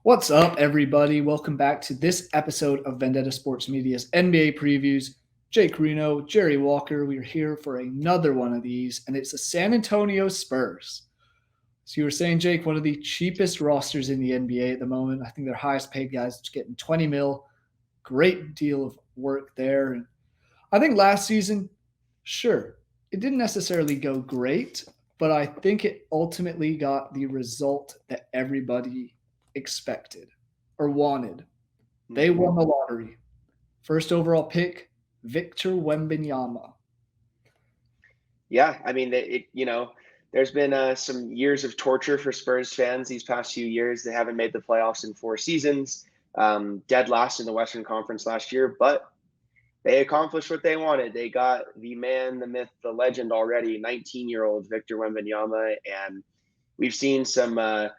What's up, everybody? Welcome back to this episode of Vendetta Sports Media's NBA previews. Jake Reno, Jerry Walker. We are here for another one of these, and it's the San Antonio Spurs. So you were saying, Jake, one of the cheapest rosters in the NBA at the moment. I think their highest paid guys getting 20 mil. Great deal of work there. And I think last season, sure, it didn't necessarily go great, but I think it ultimately got the result that everybody expected or wanted. They won the lottery. First overall pick, Victor Wembanyama. Yeah, I mean, there's been some years of torture for Spurs fans these past few years. They haven't made the playoffs in 4 seasons, dead last in the Western Conference last year, but they accomplished what they wanted. They got the man, the myth, the legend already, 19-year-old Victor Wembanyama, and we've seen some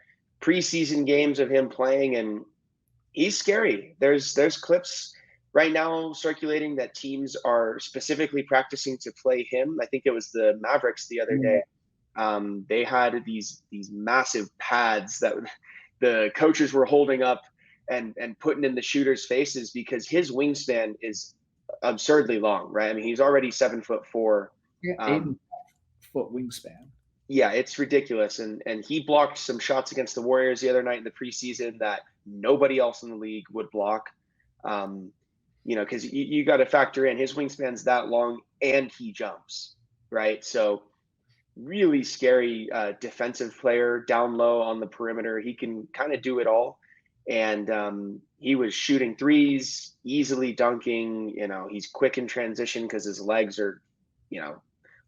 preseason games of him playing, and he's scary. There's clips right now circulating that teams are specifically practicing to play him. I think it was the Mavericks the other day. They had these massive pads that the coaches were holding up and putting in the shooters' faces because his wingspan is absurdly long, right? I mean, he's already 7'4". Yeah, 8.5 foot wingspan. Yeah, it's ridiculous. And he blocked some shots against the Warriors the other night in the preseason that nobody else in the league would block. Because you got to factor in his wingspan's that long and he jumps, right? So really scary defensive player down low on the perimeter. He can kind of do it all. And he was shooting threes, easily dunking. He's quick in transition because his legs are,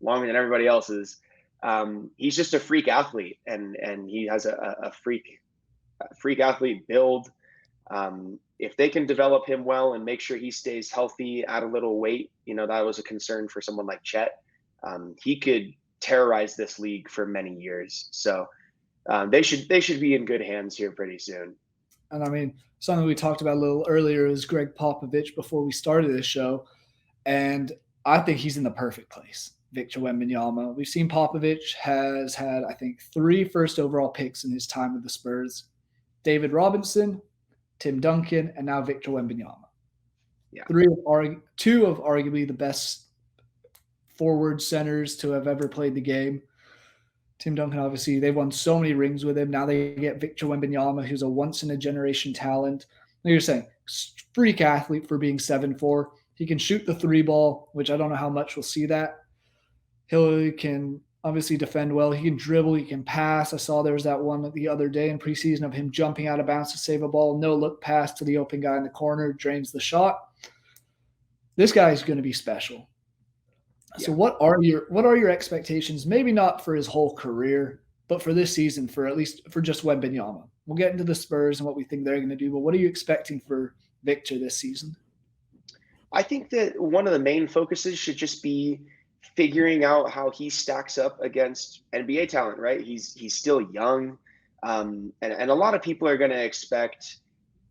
longer than everybody else's. He's just a freak athlete, and he has a freak athlete build. If they can develop him well and make sure he stays healthy, add a little weight, that was a concern for someone like Chet. He could terrorize this league for many years. So they should be in good hands here pretty soon. And I mean, something we talked about a little earlier is Greg Popovich before we started this show. And I think he's in the perfect place, Victor Wembanyama. We've seen Popovich has had, I think, 3 first overall picks in his time with the Spurs. David Robinson, Tim Duncan, and now Victor Wembanyama. Yeah. 2 of arguably the best forward centers to have ever played the game. Tim Duncan, obviously, they won so many rings with him. Now they get Victor Wembanyama, who's a once-in-a-generation talent. Like you're saying, freak athlete for being 7'4". He can shoot the 3 ball, which I don't know how much we'll see that. He can obviously defend well. He can dribble. He can pass. I saw there was that one the other day in preseason of him jumping out of bounds to save a ball. No look pass to the open guy in the corner. Drains the shot. This guy is going to be special. Yeah. So what are your expectations? Maybe not for his whole career, but for this season, for at least for just Wembanyama. We'll get into the Spurs and what we think they're going to do, but what are you expecting for Victor this season? I think that one of the main focuses should just be figuring out how he stacks up against NBA talent, right? He's still young. And a lot of people are going to expect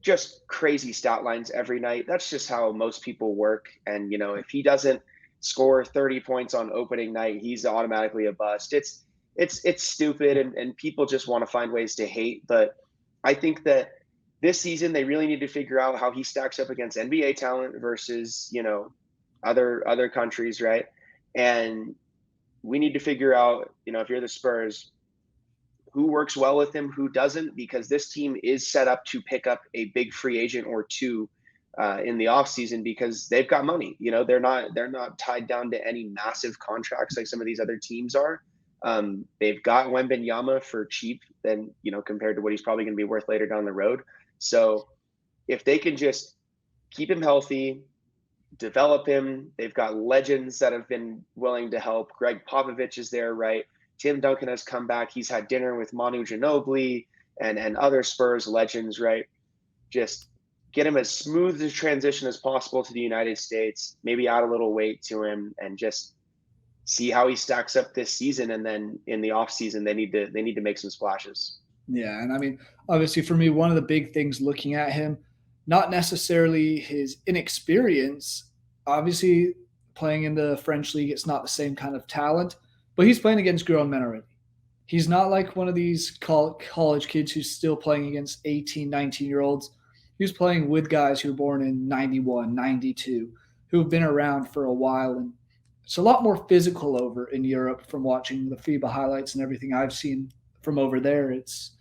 just crazy stat lines every night. That's just how most people work. And, if he doesn't score 30 points on opening night, he's automatically a bust. It's stupid. And people just want to find ways to hate. But I think that this season, they really need to figure out how he stacks up against NBA talent versus, other countries, right? And we need to figure out, if you're the Spurs, who works well with him, who doesn't, because this team is set up to pick up a big free agent or 2 in the offseason because they've got money. They're not tied down to any massive contracts like some of these other teams are. They've got Wembanyama for cheap than, compared to what he's probably going to be worth later down the road. So if they can just keep him healthy, develop him, they've got legends that have been willing to help. Greg Popovich is there, right? Tim Duncan has come back. He's had dinner with Manu Ginobili and other Spurs legends, right? Just get him as smooth a transition as possible to the United States, maybe add a little weight to him and just see how he stacks up this season. And then in the off season, they need to make some splashes. Yeah. And I mean, obviously for me, one of the big things looking at him, not necessarily his inexperience, obviously playing in the French league, it's not the same kind of talent, but he's playing against grown men already. He's not like one of these college kids who's still playing against 18, 19-year-olds. He was playing with guys who were born in 91, 92, who have been around for a while. And it's a lot more physical over in Europe from watching the FIBA highlights and everything I've seen from over there. It's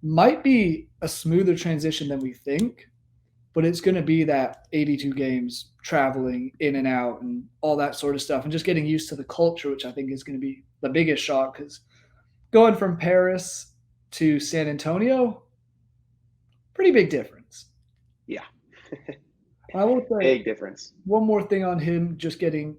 might be a smoother transition than we think, but it's going to be that 82 games traveling in and out and all that sort of stuff and just getting used to the culture, which I think is going to be the biggest shock because going from Paris to San Antonio, pretty big difference. Yeah. I will say Big difference. one more thing on him just getting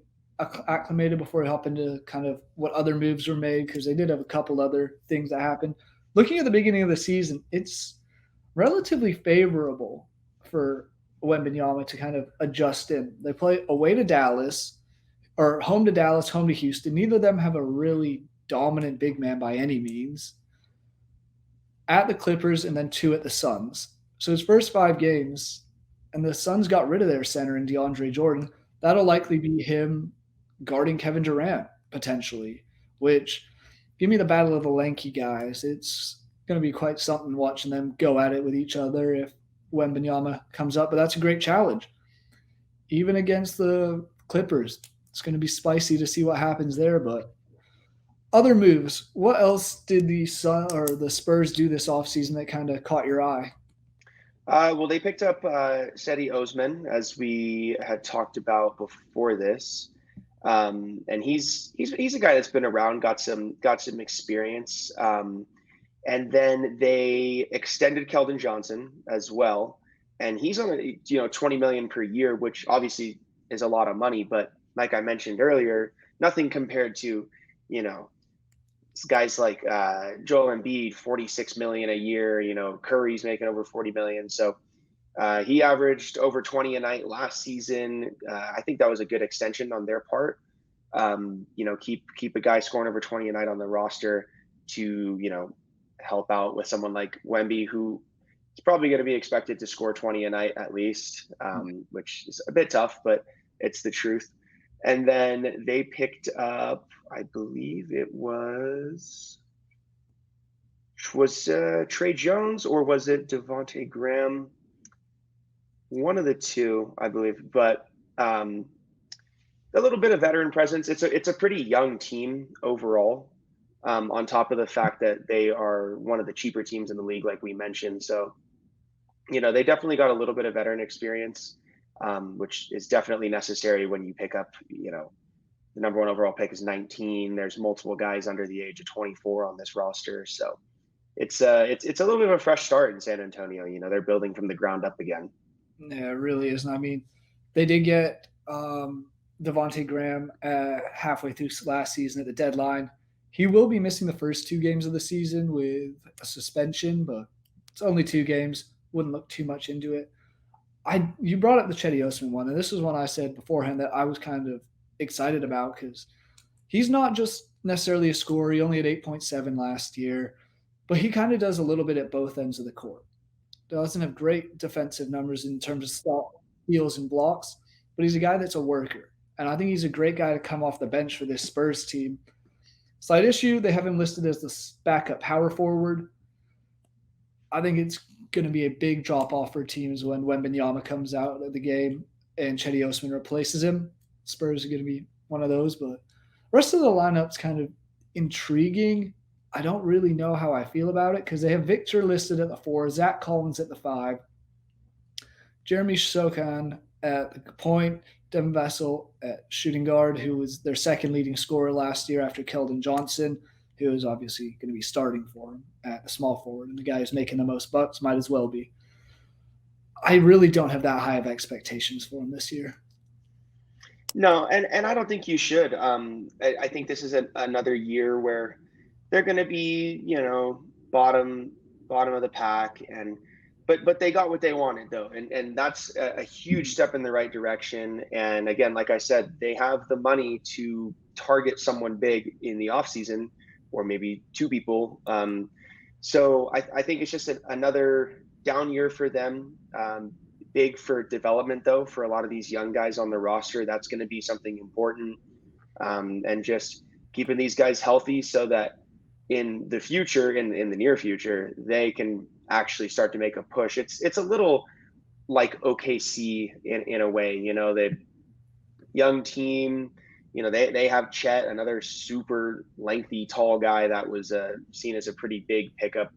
acclimated before we hop into kind of what other moves were made because they did have a couple other things that happened. Looking at the beginning of the season, it's relatively favorable for Wembanyama to kind of adjust in. They play away to Dallas or home to Dallas, home to Houston. Neither of them have a really dominant big man by any means. At the Clippers and then 2 at the Suns. So his first 5 games, and the Suns got rid of their center in DeAndre Jordan. That'll likely be him guarding Kevin Durant potentially, which give me the battle of the lanky guys. It's going to be quite something watching them go at it with each other if Wembanyama comes up, but that's a great challenge. Even against the Clippers, it's going to be spicy to see what happens there, but other moves. What else did the Spurs do this offseason that kind of caught your eye? Well, they picked up Seti Osman, as we had talked about before this, and he's a guy that's been around, got some experience, and then they extended Keldon Johnson as well, and he's on a 20 million per year, which obviously is a lot of money, but like I mentioned earlier, nothing compared to you know guys like Joel Embiid, 46 million a year. Curry's making over 40 million. So he averaged over 20 a night last season. I think that was a good extension on their part. Keep a guy scoring over 20 a night on the roster to help out with someone like Wemby, who is probably going to be expected to score 20 a night at least, which is a bit tough, but it's the truth. And then they picked up, I believe it was Trey Jones, or was it Devontae Graham? One of the two, I believe. But a little bit of veteran presence. It's a pretty young team overall. On top of the fact that they are one of the cheaper teams in the league, like we mentioned. So, they definitely got a little bit of veteran experience, which is definitely necessary when you pick up, the number 1 overall pick is 19. There's multiple guys under the age of 24 on this roster. So it's a little bit of a fresh start in San Antonio. They're building from the ground up again. Yeah, it really is. And I mean, they did get Devontae Graham halfway through last season at the deadline. He will be missing the first 2 games of the season with a suspension, but it's only 2 games. Wouldn't look too much into it. You brought up the Cedi Osman one, and this is one I said beforehand that I was kind of excited about because he's not just necessarily a scorer. He only had 8.7 last year, but he kind of does a little bit at both ends of the court. Doesn't have great defensive numbers in terms of steals and blocks, but he's a guy that's a worker. And I think he's a great guy to come off the bench for this Spurs team. Slight issue, they have him listed as the backup power forward. I think it's going to be a big drop-off for teams when Wembanyama comes out of the game and Cedi Osman replaces him. Spurs are going to be one of those, but the rest of the lineup's kind of intriguing. I don't really know how I feel about it because they have Victor listed at the 4, Zach Collins at the 5, Jeremy Sokan at the point, Devin Vassell at shooting guard, who was their second leading scorer last year after Keldon Johnson, who is obviously going to be starting for him at the small forward. And the guy who's making the most bucks might as well be. I really don't have that high of expectations for him this year. No, and I don't think you should. I think this is another year where they're going to be, bottom of the pack, but they got what they wanted though, and that's a huge step in the right direction. And again, like I said, they have the money to target someone big in the offseason, or maybe 2 people. So I think it's just another down year for them. Big for development though, for a lot of these young guys on the roster. That's going to be something important, and just keeping these guys healthy so that in the future, in the near future, they can actually start to make a push. It's a little like OKC in a way, they young team. They have Chet, another super lengthy, tall guy that was seen as a pretty big pickup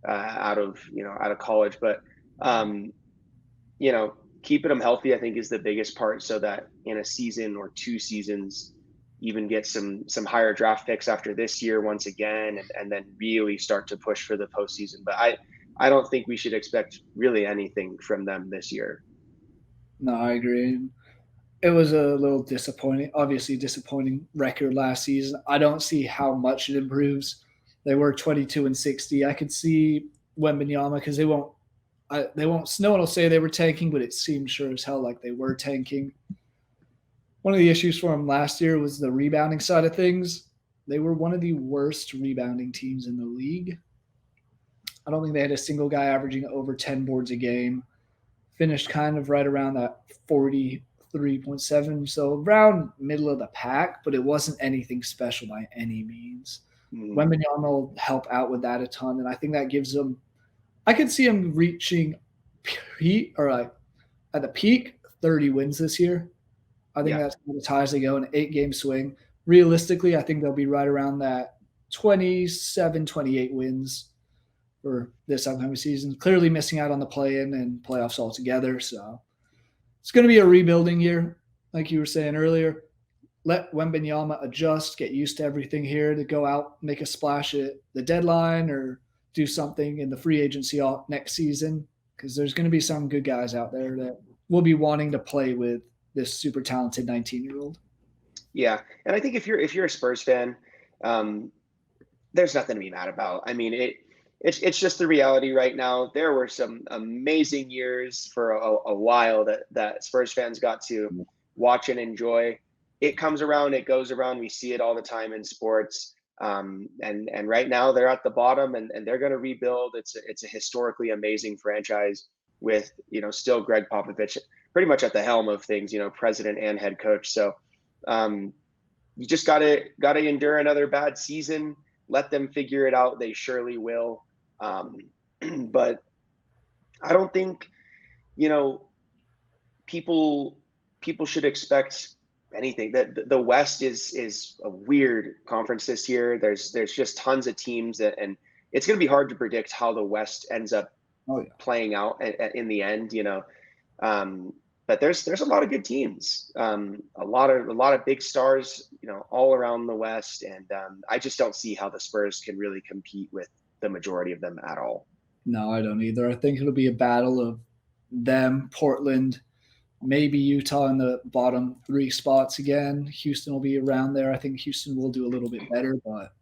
out of college. But um, you know, keeping them healthy, I think, is the biggest part, so that in a season or 2 seasons, even get some higher draft picks after this year once again, and then really start to push for the postseason. But I don't think we should expect really anything from them this year. No, I agree. It was a little disappointing, obviously disappointing record last season. I don't see how much it improves. They were 22-60. I could see Wembanyama because they won't. No one will say they were tanking, but it seemed sure as hell like they were tanking. One of the issues for them last year was the rebounding side of things. They were one of the worst rebounding teams in the league. I don't think they had a single guy averaging over 10 boards a game. Finished kind of right around that 43.7, so around middle of the pack, but it wasn't anything special by any means. Mm, Wembanyama will help out with that a ton, and I think that gives them. I could see them reaching peak or like at the peak 30 wins this year. I think yeah. that's as high as they go in an 8-game swing. Realistically, I think they'll be right around that 27, 28 wins for this upcoming season. Clearly missing out on the play-in and playoffs altogether. So it's going to be a rebuilding year, like you were saying earlier. Let Wembanyama adjust, get used to everything here to go out, make a splash at the deadline or do something in the free agency next season, because there's going to be some good guys out there that will be wanting to play with this super talented 19-year-old. Yeah, and I think if you're a Spurs fan, um, there's nothing to be mad about. I mean, it's just the reality right now. There were some amazing years for a while that Spurs fans got to watch and enjoy. It comes around, it goes around. We see it all the time in sports. And right now they're at the bottom, and they're going to rebuild. It's a historically amazing franchise with still Greg Popovich pretty much at the helm of things, president and head coach. So um, you just gotta endure another bad season. Let them figure it out. They surely will. Um, but I don't think you know people people should expect anything. That the West is a weird conference this year. There's just tons of teams and it's going to be hard to predict how the West ends up Oh yeah. playing out in the end. Um, but there's a lot of good teams, a lot of big stars, all around the West, and I just don't see how the Spurs can really compete with the majority of them at all. No, I don't either. I think it'll be a battle of them, Portland, maybe Utah in the bottom 3 spots again. Houston will be around there. I think Houston will do a little bit better, but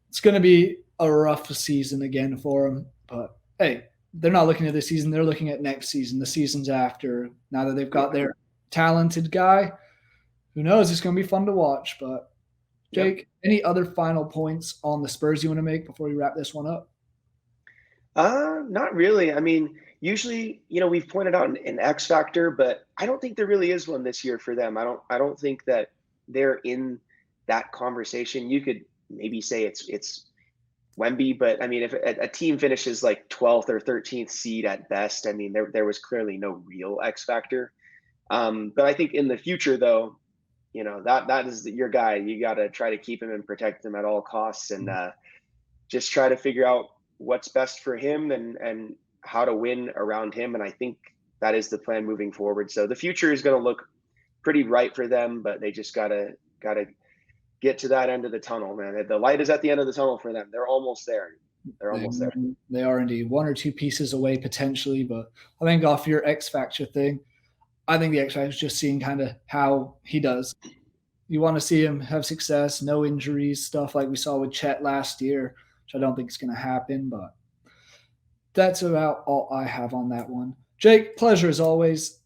it's going to be a rough season again for them. But hey, they're not looking at this season. They're looking at next season, the seasons after. Now that they've got Yeah. their talented guy, who knows? It's going to be fun to watch. But Yep. Jake, any other final points on the Spurs you want to make before we wrap this one up? Not really. I mean, usually, we've pointed out an X factor, but I don't think there really is one this year for them. I don't think that they're in that conversation. You could maybe say it's Wemby, but I mean, if a team finishes like 12th or 13th seed at best, I mean, there was clearly no real X factor. But I think in the future, though, that is your guy. You got to try to keep him and protect him at all costs, and just try to figure out what's best for him and how to win around him. And I think that is the plan moving forward. So the future is going to look pretty bright for them, but they just gotta get to that end of the tunnel, man. The light is at the end of the tunnel for them. They're almost there. They're They, almost there. they are indeed one or two pieces away potentially, but I think off your X Factor thing, I think the X Factor is just seeing kind of how he does. You want to see him have success, no injuries, stuff like we saw with Chet last year, which I don't think is going to happen, but that's about all I have on that one. Jake, pleasure as always.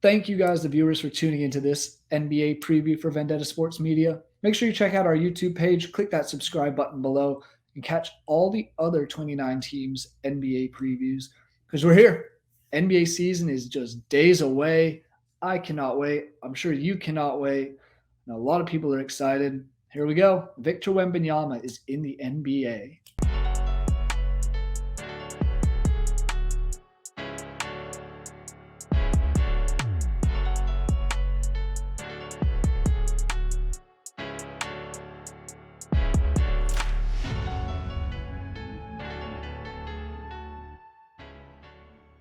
Thank you guys, the viewers, for tuning into this NBA preview for Vendetta Sports Media. Make sure you check out our YouTube page, click that subscribe button below, and catch all the other 29 teams' NBA previews because we're here. NBA season is just days away. I cannot wait. I'm sure you cannot wait. And a lot of people are excited. Here we go. Victor Wembanyama is in the NBA.